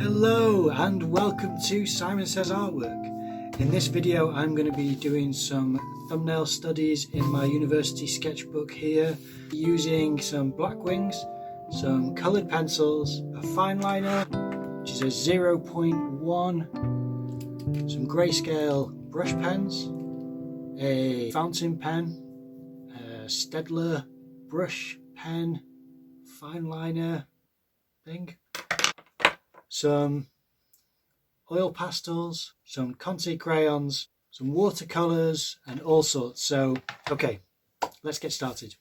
Hello and welcome to Simon Says Artwork. In this video I'm going to be doing some thumbnail studies in my university sketchbook here using some black wings, some coloured pencils, a fine liner which is a 0.1, some grayscale brush pens, a fountain pen, a Staedtler brush pen, fine liner thing, some oil pastels, some Conte crayons, some watercolors and all sorts. So, okay, let's get started.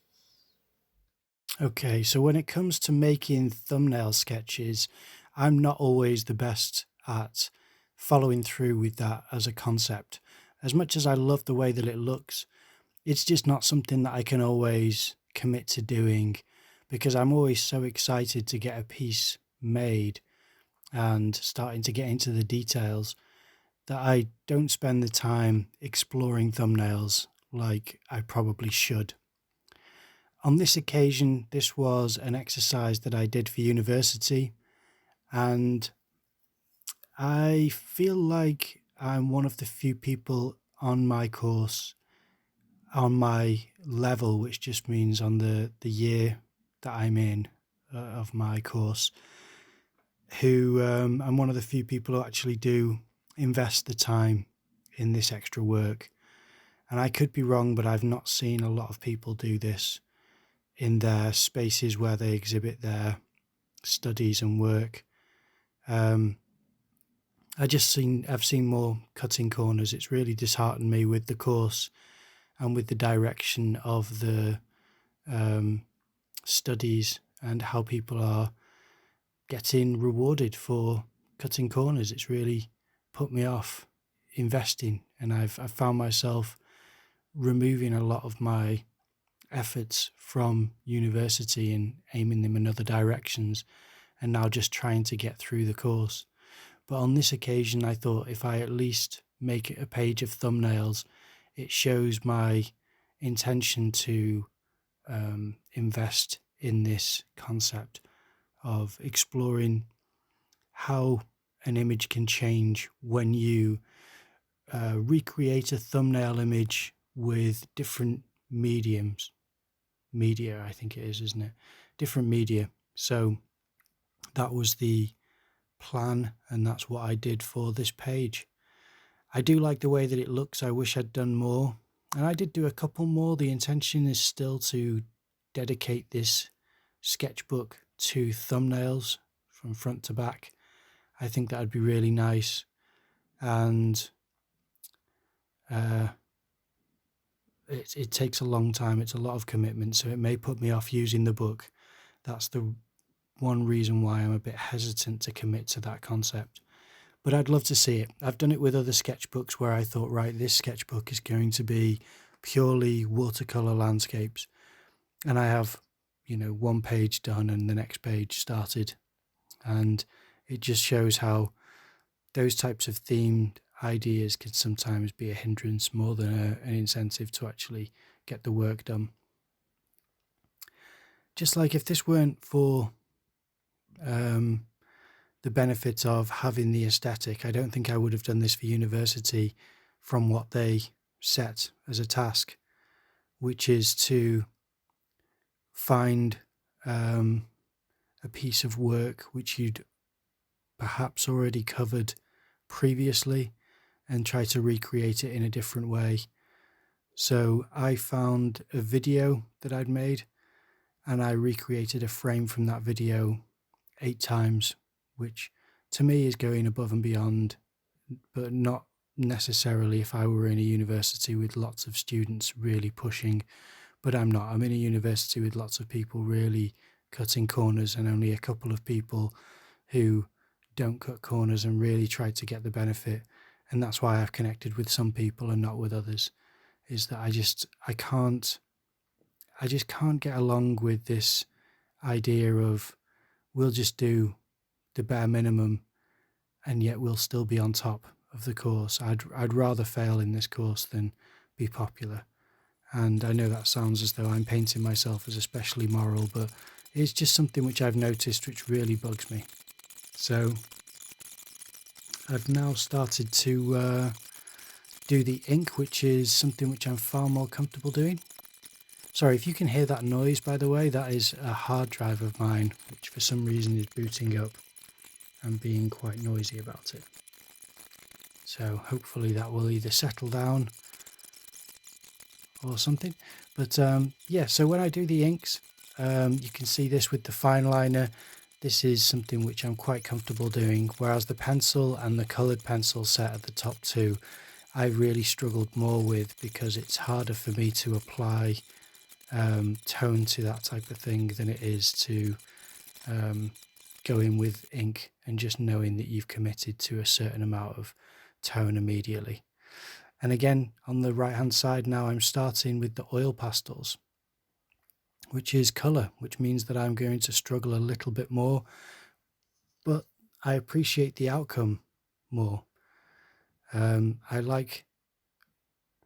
Okay, so when it comes to making thumbnail sketches, I'm not always the best at following through with that as a concept. As much as I love the way that it looks, it's just not something that I can always commit to doing because I'm always so excited to get a piece made and starting to get into the details that I don't spend the time exploring thumbnails like I probably should. On this occasion, this was an exercise that I did for university, and I feel like I'm one of the few people on my course, on my level, which just means on the year that I'm in of my course, who I'm one of the few people who actually do invest the time in this extra work. And I could be wrong, but I've not seen a lot of people do this in their spaces where they exhibit their studies and work. I've seen more cutting corners. It's really disheartened me with the course and with the direction of the studies and how people are getting rewarded for cutting corners. It's really put me off investing, and I've found myself removing a lot of my efforts from university and aiming them in other directions, and now just trying to get through the course. But on this occasion, I thought if I at least make it a page of thumbnails, it shows my intention to invest in this concept of exploring how an image can change when you recreate a thumbnail image with different media, I think it is, isn't it? Different media. So that was the plan, and that's what I did for this page. I do like the way that it looks. I wish I'd done more, and I did do a couple more. The intention is still to dedicate this sketchbook to thumbnails from front to back. I think that would be really nice, and it takes a long time. It's a lot of commitment, so it may put me off using the book. That's the one reason why I'm a bit hesitant to commit to that concept. But I'd love to see it. I've done it with other sketchbooks where I thought, right, this sketchbook is going to be purely watercolor landscapes, and I have, one page done and the next page started, and it just shows how those types of themed ideas can sometimes be a hindrance more than an incentive to actually get the work done. Just like if this weren't for the benefit of having the aesthetic, I don't think I would have done this for university from what they set as a task, which is to find a piece of work which you'd perhaps already covered previously and try to recreate it in a different way. So I found a video that I'd made, and I recreated a frame from that video 8 times, which to me is going above and beyond, but not necessarily if I were in a university with lots of students really pushing. But I'm not. I'm in a university with lots of people really cutting corners and only a couple of people who don't cut corners and really try to get the benefit. And that's why I've connected with some people and not with others, is that I just can't get along with this idea of we'll just do the bare minimum and yet we'll still be on top of the course. I'd rather fail in this course than be popular. And I know that sounds as though I'm painting myself as especially moral, but it's just something which I've noticed which really bugs me. So I've now started to do the ink, which is something which I'm far more comfortable doing. Sorry if you can hear that noise, by the way, that is a hard drive of mine, which for some reason is booting up and being quite noisy about it. So hopefully that will either settle down or something. But yeah, so when I do the inks, you can see this with the fine liner. This is something which I'm quite comfortable doing, whereas the pencil and the coloured pencil set at the top two, I really struggled more with, because it's harder for me to apply tone to that type of thing than it is to go in with ink and just knowing that you've committed to a certain amount of tone immediately. And again, on the right hand side now, I'm starting with the oil pastels, which is colour, which means that I'm going to struggle a little bit more, but I appreciate the outcome more. I like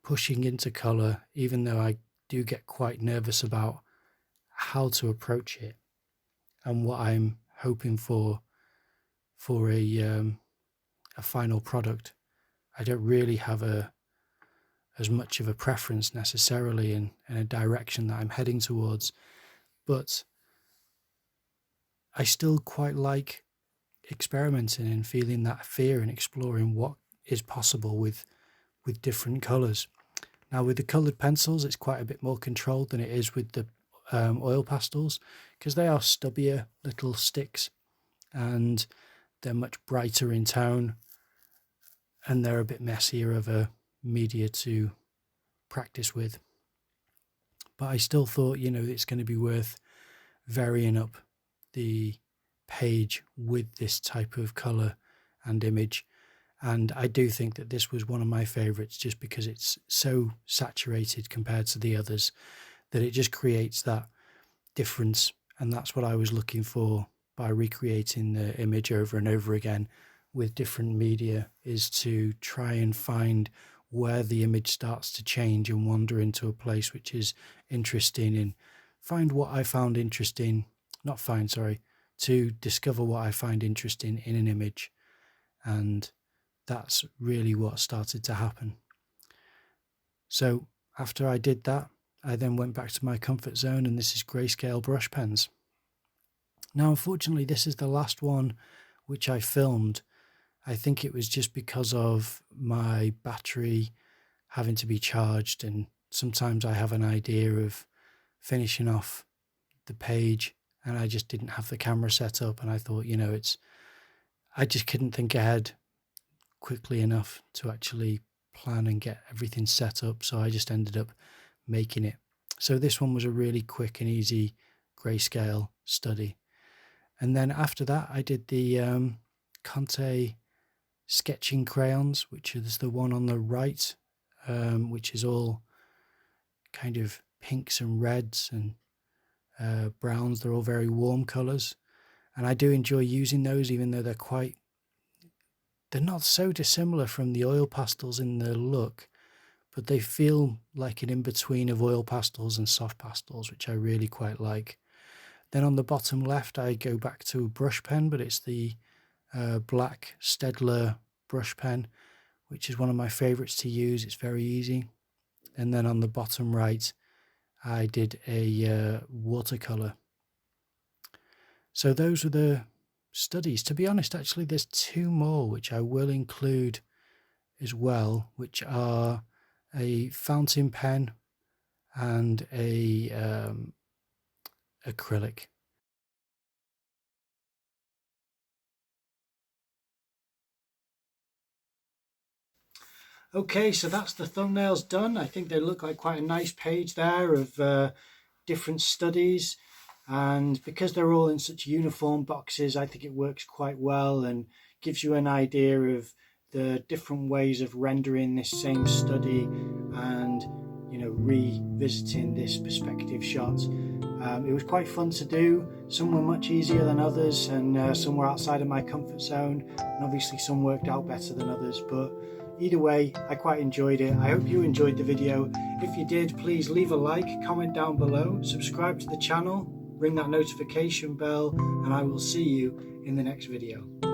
pushing into colour, even though I do get quite nervous about how to approach it and what I'm hoping for a final product. I don't really have as much of a preference necessarily in a direction that I'm heading towards, but I still quite like experimenting and feeling that fear and exploring what is possible with different colours. Now with the coloured pencils, it's quite a bit more controlled than it is with the oil pastels, because they are stubbier little sticks and they're much brighter in tone, and they're a bit messier of a media to practice with. But I still thought, it's going to be worth varying up the page with this type of colour and image. And I do think that this was one of my favourites, just because it's so saturated compared to the others that it just creates that difference. And that's what I was looking for by recreating the image over and over again with different media, is to try and find where the image starts to change and wander into a place which is interesting, and find what I found interesting, to discover what I find interesting in an image. And that's really what started to happen. So after I did that, I then went back to my comfort zone, and this is grayscale brush pens. Now, unfortunately, this is the last one which I filmed. I think it was just because of my battery having to be charged, and sometimes I have an idea of finishing off the page and I just didn't have the camera set up, and I thought, I just couldn't think ahead quickly enough to actually plan and get everything set up, so I just ended up making it. So this one was a really quick and easy grayscale study. And then after that, I did the Conte sketching crayons, which is the one on the right, which is all kind of pinks and reds and browns. They're all very warm colours, and I do enjoy using those, even though they're not so dissimilar from the oil pastels in the look, but they feel like an in-between of oil pastels and soft pastels, which I really quite like. Then on the bottom left, I go back to a brush pen, but it's the black Stedler brush pen, which is one of my favourites to use. It's very easy. And then on the bottom right, I did a watercolour. So those were the studies. To be honest, actually, there's two more which I will include as well, which are a fountain pen and a acrylic. Okay, so that's the thumbnails done. I think they look like quite a nice page there of different studies, and because they're all in such uniform boxes, I think it works quite well and gives you an idea of the different ways of rendering this same study and revisiting this perspective shot. It was quite fun to do. Some were much easier than others, and some were outside of my comfort zone, and obviously some worked out better than others, but either way, I quite enjoyed it. I hope you enjoyed the video. If you did, please leave a like, comment down below, subscribe to the channel, ring that notification bell, and I will see you in the next video.